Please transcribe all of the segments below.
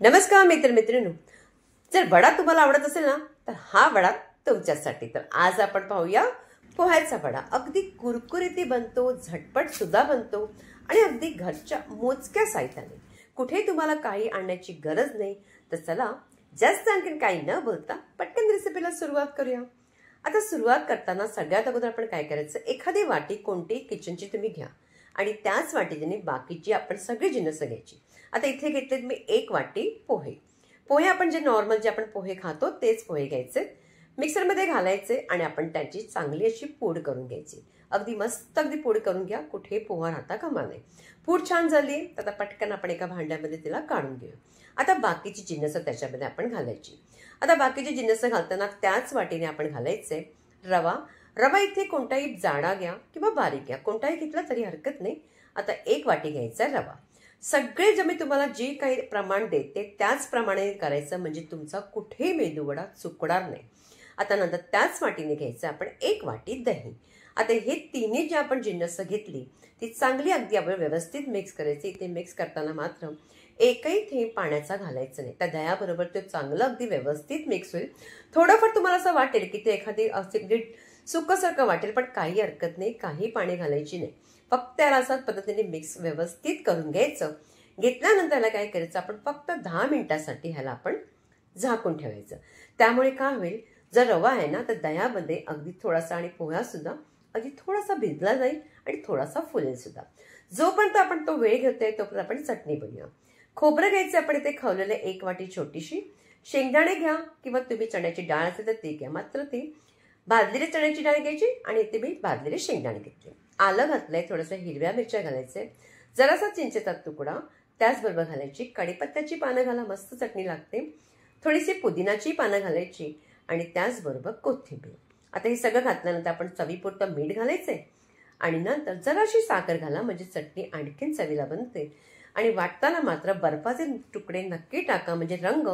नमस्कार मित्रमैत्रिणींनो, जर वडा तुम्हाला आवडत असेल ना तर हा वडा तुमच्यासाठी. तर आज आपण पाहूया पोह्याचा वडा. अगदी कुरकुरीत बनतो, झटपट सुद्धा बनतो आणि अगदी घरच्या मोजक्या साहित्याने. कुठे तुम्हाला काही आणण्याची गरज नाही. तर चला जास्त आणखीन काही न बोलता पटकन रेसिपीला सुरुवात करूया. आता सुरुवात करताना सगळ्यात अगोदर आपण काय करायचं, एखादी वाटी कोणती किचनची तुम्ही घ्या आणि त्याच वाटीने बाकीची आपण सगळी जिन्नस घ्यायची. आता इथे घेतलेत मी 1 वाटी पोहे. पोहे आपण जे नॉर्मल जे आपण पोहे खातो तेच पोहे घ्यायचे, मिक्सरमध्ये घालायचे आणि आपण त्याची चांगली अशी पूड करून घ्यायची. अगदी मस्त अगदी पूड करून घ्या, कुठे पोहा राहता कामा नये. पूड छान झाली आता पटकन आपण एका भांड्यामध्ये तिला काढून घेऊ. आता बाकीची जिन्नस त्याच्यामध्ये आपण घालायची. आता बाकीची जिन्नस घालताना त्याच वाटीने आपण घालायचे रवा. रवा इथे कोणताही जाडा घ्या किंवा बारीक घ्या, कोणताही घेतला तरी हरकत नाही. आता 1 वाटी घ्यायचा रवा. सगळे जे मी तुम्हाला जे काही प्रमाण देते त्याच प्रमाणे करायचं, म्हणजे तुमचा कुठेही मेदूवडा चुकणार नाही. आता नंतर त्याच वाटीने घ्यायचं आपण 1 वाटी दही. आता हे तिन्ही जे आपण जिन्नस घेतली ती चांगली अगदी आपण व्यवस्थित मिक्स करायची. इथे मिक्स करताना मात्र एकही थेंब पाण्याचा घालायचं नाही. त्या दह्याबरोबर ते चांगलं अगदी व्यवस्थित मिक्स होईल. थोडंफार तुम्हाला असं वाटेल की ते एखादी अगदी सुकसारखं वाटेल, पण काही हरकत नाही, काही पाणी घालायची नाही. फक्त त्याला अशाच पद्धतीने मिक्स व्यवस्थित करून घ्यायचं. घेतल्यानंतर त्याला काय करायचं, आपण फक्त 10 मिनिटासाठी ह्याला आपण झाकून ठेवायचं. त्यामुळे काय होईल, जर रवा आहे ना तर दह्यामध्ये अगदी थोडासा आणि पोहा सुद्धा अगदी थोडासा भिजला जाईल आणि थोडासा फुलेल सुद्धा. जोपर्यंत आपण तो वेळ घेतोय तोपर्यंत आपण चटणी बनवूया. खोबरं घ्यायचं आपण इथे खवलेलं 1 वाटी छोटीशी. शेंगदाणे घ्या किंवा तुम्ही चण्याची डाळ असेल तर ती घ्या, मात्र ती भाजलेली चण्याची डाळ घ्यायची आणि इथे मी भाजलेले शेंगदाणे घेतले. आलं घातलंय, थोडंसं हिरव्या मिरच्या घालायचे, जरासा चिंचेचा तुकडा त्याचबरोबर घालायची. कढीपत्त्याची पानं घाला, मस्त चटणी लागते. थोडीशी पुदिनाची पानं घालायची आणि त्याचबरोबर कोथिंबीर. आता हे सगळं घातल्यानंतर आपण चवीपुरतं मीठ घालायचंय आणि नंतर जराशी साखर घाला, म्हणजे चटणी आणखीन चवीला बनते. आणि वाटताना मात्र बर्फाचे तुकडे नक्की टाका, म्हणजे रंग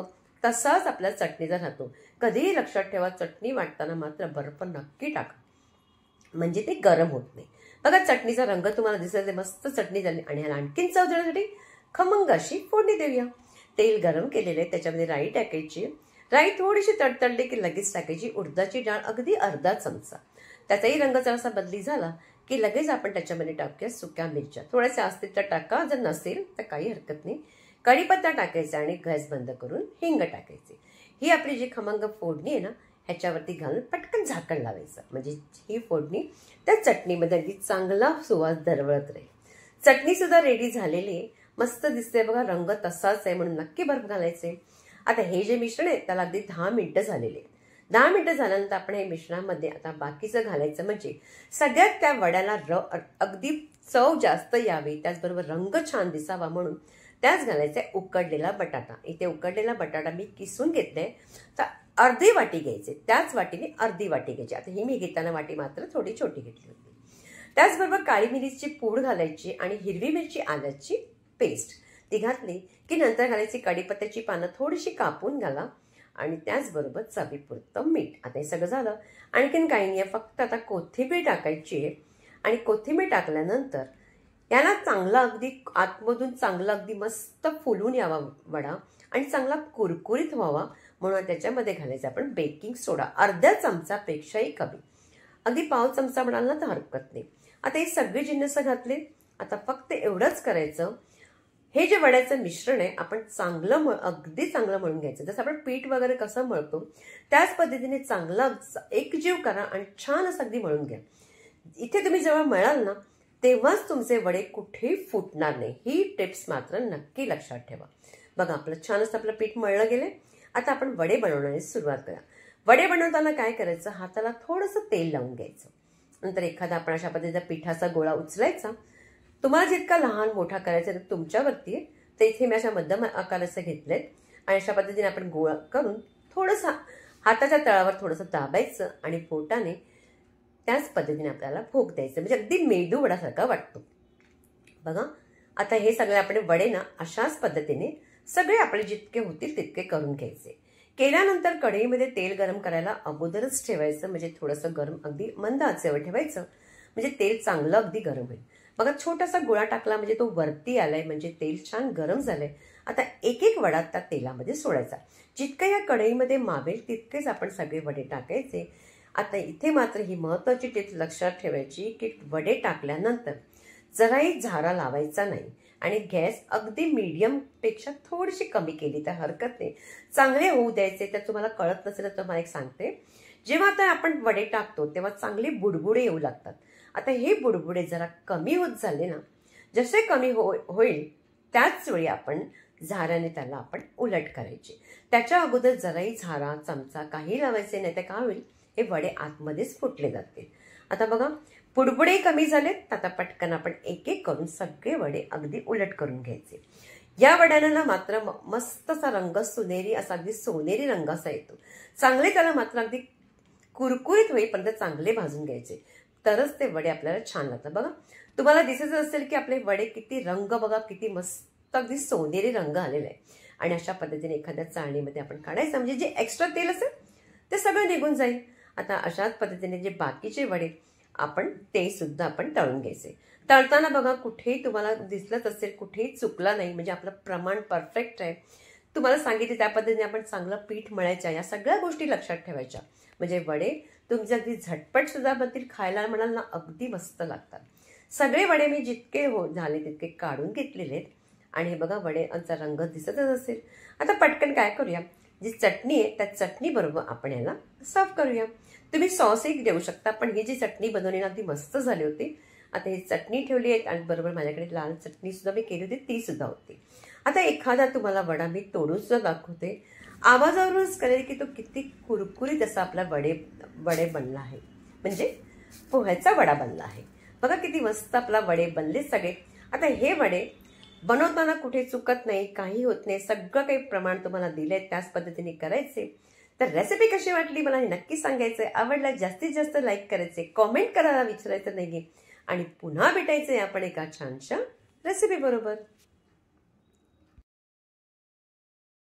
तसाच आपल्या चटणीचा राहतो. कधीही लक्षात ठेवा, चटणी वाटताना मात्र बर्फ नक्की टाका, म्हणजे ते गरम होत नाही. बघा चटणीचा रंग तुम्हाला दिसेल, मस्त चटणी झाली. आणि ह्याला आणखीन चव देण्यासाठी खमंग अशी फोडणी देऊया. तेल गरम केलेले त्याच्यामध्ये राई टाकायची. राई थोडीशी तडतडली की लगेच टाकायची उडदाची डाळ, अगदी अर्धा चमचा. त्याचाही रंग जरासा बदली झाला की लगेच आपण त्याच्यामध्ये टाकूया सुक्या मिरच्या. थोड्याशा असतील तर टाका, जर नसेल तर काही हरकत नाही. कढीपत्ता टाकायचा आणि गॅस बंद करून हिंग टाकायचे. ही आपली जी खमंग फोडणी आहे ना ह्याच्यावरती घालून पटकन झाकण लावायचं, म्हणजे ही फोडणी त्या चटणीमध्ये अगदी चांगला सुवास दरवळत राहील. चटणी सुद्धा रेडी झालेली आहे, मस्त दिसते बघा, रंग तसाच आहे, म्हणून नक्की बर्फ घालायचे. आता हे जे मिश्रण आहे त्याला अगदी 10 मिनिटं झालेले. 10 मिनिटं झाल्यानंतर आपण हे मिश्रणामध्ये आता बाकीचं घालायचं, म्हणजे सगळ्यात त्या वड्याला अगदी चव जास्त यावी, त्याचबरोबर रंग छान दिसावा म्हणून त्याच घालायचा उकडलेला बटाटा. इथे उकडलेला बटाटा मी किसून घेतलाय, तर अर्धी वाटी घ्यायचे, त्याच वाटीने अर्धी वाटी घ्यायची. आता ही मी घेताना वाटी मात्र थोडी छोटी घेतली होती. त्याचबरोबर काळी मिरीची पूड घालायची आणि हिरवी मिरची आल्याची पेस्ट ती घातली की नंतर घालायची कढीपत्त्याची पानं थोडीशी कापून घाला आणि त्याचबरोबर चवीपुरतं मीठ. आता हे सगळं झालं, आणखीन काही नाही, फक्त आता कोथिंबीर टाकायची आहे. आणि कोथिंबीर टाकल्यानंतर याला चांगला अगदी आतमधून चांगला अगदी मस्त फुलून यावा वडा आणि चांगला कुरकुरीत व्हावा, म्हणून त्याच्यामध्ये घालायचं आपण बेकिंग सोडा, अर्ध्या चमचापेक्षाही कमी, अगदी पाव चमचा म्हणाल ना तर हरकत नाही. आता हे सगळे जिन्नस घातले. आता फक्त एवढंच करायचं, हे जे वड्याचं मिश्रण आहे आपण चांगलं अगदी चांगलं मळून घ्यायचं. जसं आपण पीठ वगैरे कसं मळतो त्याच पद्धतीने चांगला एकजीव करा आणि छान असं अगदी मळून घ्या. इथे तुम्ही जेव्हा मळाल ना तेव्हाच तुमचे वडे कुठेही फुटणार नाही. ही टिप्स मात्र नक्की लक्षात ठेवा. बघा आपलं छान असं आपलं पीठ मळलं गेले. आता आपण वडे बनवण्याची सुरुवात करा. वडे बनवताना काय करायचं, हाताला थोडंसं तेल लावून घ्यायचं. नंतर एखादा आपण अशा पद्धतीचा पिठाचा गोळा उचलायचा. तुम्हाला जितका लहान मोठा करायचा तर तुमच्यावरती आहे. तर इथे मी अशा मध्यम आकाराचे घेतलेत आणि अशा पद्धतीने आपण गोळा करून थोडंसं हाताच्या तळावर थोडंसं दाबायचं आणि बोटाने त्याच पद्धतीने आपल्याला भोग द्यायचं, म्हणजे अगदी मेदू वडासारखा वाटतो. बघा आता हे सगळे आपण वडे ना अशाच पद्धतीने सगळे आपले जितके होतील तितके करून घ्यायचे. केल्यानंतर कढईमध्ये तेल गरम करायला अगोदरच ठेवायचं, म्हणजे थोडंसं गरम अगदी मंद आचेवर ठेवायचं, म्हणजे तेल चांगलं अगदी गरम होईल. बघा छोटासा गोळा टाकला म्हणजे तो वरती आलाय, म्हणजे तेल छान गरम झालंय. आता एक एक वडा त्या तेलामध्ये सोडायचा. जितकं या कढईमध्ये मावेल तितकेच आपण सगळे वडे टाकायचे. आता इथे मात्र ही महत्त्वाची टिप लक्षात ठेवायची की वडे टाकल्यानंतर जराही झारा लावायचा नाही आणि गॅस अगदी मीडियमपेक्षा थोडीशी कमी केली तर हरकत नाही. चांगले होऊ द्यायचे. तर तुम्हाला कळत नसेल तर मला एक सांगते, जेव्हा आता आपण वडे टाकतो तेव्हा चांगले बुडबुडे येऊ लागतात. आता हे बुडबुडे जरा कमी होत झाले ना, जसे कमी होईल त्याच वेळी आपण झाऱ्याने त्याला आपण उलट करायचे. त्याच्या अगोदर जराही झारा चमचा काही लावायचे नाही, तर काय होईल, हे वडे आतमध्येच फुटले जातील. आता बघा बुडबुडे कमी झालेत. आता पटकन आपण एक एक करून सगळे वडे अगदी उलट करून घ्यायचे. या वड्यांना मात्र मस्तसा रंग सुनेरी असा अगदी सोनेरी रंग असा येतो. चांगले त्याला मात्र अगदी कुरकुरीत होईपर्यंत चांगले भाजून घ्यायचे, तरच ते वडे आपल्याला छान लागतात. बघा तुम्हाला दिसत असेल की आपले वडे किती रंग बघा, किती मस्त अगदी सोनेरी रंग आलेला आहे. आणि अशा पद्धतीने एखाद्या चाळणीमध्ये आपण काढायचं, म्हणजे जे एक्स्ट्रा तेल असेल ते सगळं निघून जाईल. आता अशाच पद्धतीने जे बाकीचे वडे आपण ते सुद्धा आपण तळून घ्यायचे. तळताना बघा कुठेही तुम्हाला दिसलंच असेल, कुठेही चुकला नाही, म्हणजे आपलं प्रमाण परफेक्ट आहे. तुम्हाला सांगितले त्या पद्धतीने आपण चांगलं पीठ मळायचं. या सगळ्या गोष्टी लक्षात ठेवायच्या, म्हणजे वडे तुमचे अगदी झटपट सुद्धा बनतील. खायला म्हणाल ना अगदी मस्त लागतात. सगळे वडे मी जितके झाले तितके काढून घेतलेले आहेत. आणि हे बघा वडेचा रंग दिसतच असेल. आता पटकन काय करूया, जी चटणी आहे त्या चटणी बरोबर आपण याला सर्व करूया. तुम्ही सॉसही देऊ शकता, पण ही जी चटणी बनवली ना अगदी मस्त झाली होती. आता ही चटणी ठेवली आहे आणि बरोबर माझ्याकडे लाल चटणी सुद्धा मी केली होती, ती सुद्धा होती. आता एखादा तुम्हाला वडा मी तोडून सुद्धा दाखवते. आवाजावरूनच कळेल की तो किती कुरकुरीत असा आपला वडे बनला आहे, म्हणजे पोह्याचा वडा बनला आहे. बघा किती मस्त आपला वडे बनले सगळे. आता हे वडे बनवताना कुठे चुकत नाही, काही होत नाही. सगळं काही प्रमाण तुम्हाला दिलंय त्याच पद्धतीने करायचे. तर रेसिपी कशी वाटली मला हे नक्की सांगायचंय. आवडला जास्तीत जास्त लाईक करायचे, कॉमेंट करायला विचारायचं नाही. आणि पुन्हा भेटायचंय आपण एका छानशा रेसिपी बरोबर.